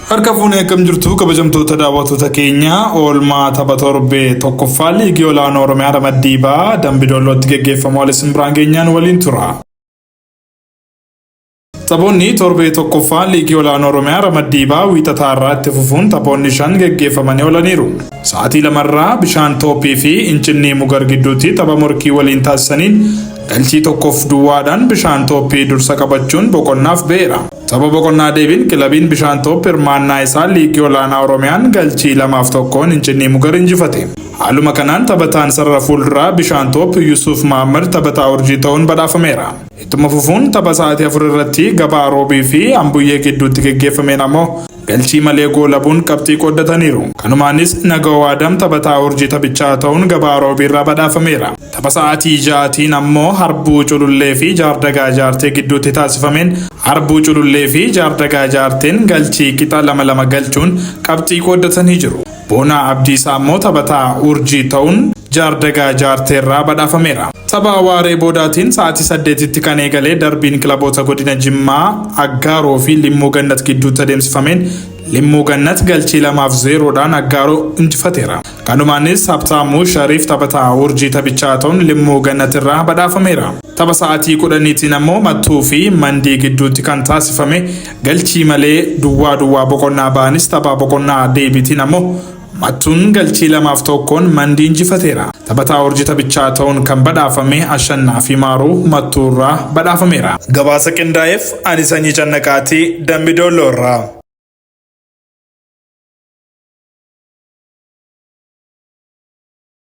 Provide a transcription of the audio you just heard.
Harka fuunee akkam jirtu kabajamtoota daawwattoota keenya oolmaa tapha torbee tokkoffaa liigii olaanoo Oromiyaa Mandii Dambidollootti geggeeffamu waliin biraan geenyaan waliin tura. Taphoonni torbee tokkoffaa liigii olaanoo Oromiyaa Mandii wiixataa irratti fufuun taphoonni 5 geggeeffamanii oolaniiru. Sa'aatii 2 bishaan tooppii fi Injinnii Mugar gidduutti tapha morkii waliin taasisaniin galchii tokkoof duwwaadhaan bishaan tooppii dursa qabachuun boqonnaaf ba'eera. Tapha boqonnaa deebiin kilabiin bishaan tooppii hirmaannaa isaa liigii olaanaa Oromiyaan galchii 2-1 Injinnii Mugar injifate. Haaluma kanaan taphataan sarara fuulduraa bishaan tooppii Yusuf Mahammad taphataa urjii ta'uun badhaafameera. Ittuma fufuun tapha sa'aatii 4 irratti gabaa roobii fi ambuyyee gidduutti geggeeffameen ammoo galchii malee goolabuun qabxii qooddataniiru. Kanumaanis Nagawaadam taphataa urjii taphichaa ta'uun gabaa roobii irraa badhaafameera. Tapha sa'aatii 6tiin ammoo Harbuu Culullee fi Jaardagaa Jaartee gidduutti taasifameen Harbuu Culullee fi Jaardagaa Jaarteen galchii qixa 2-2 galchuun qabxii qooddatanii jiru. Boonaa Abdiisaa ammoo taphataa urjii ta'uun Jaardagaa Jaartee irraa badhaafameera. Tapha waaree boodaatiin sa'aatii 8tti kan eegalee darbiin kilaboota godina Jimmaa, Aggaaroo fi Limmuu Gannat gidduutti adeemsifameen Limmuu Gannat galchii 2-0dhaan Aggaaroo injifateera. Kanumaanis Habtaamuu Shariif taphataa urjii taphichaa ta'uun Limmuu Gannat irraa badhaafameera. Tapha sa'aatii 10tiin ammoo Mattuu fi Mandii gidduutti kan taasifame galchii malee duwwaa boqonnaa ba'anis tapha boqonnaa deebiitiin ammoo Mattuun galchii 2-1 Mandii injifateera. Taphataa urjii taphichaa ta'uun kan badhaafame Ashannaa fi Maaruu Mattuu irraa badhaafameera. Gabaasa qindaa'eef ani Sanyii Cannaqaatii Dambidolloo irraa.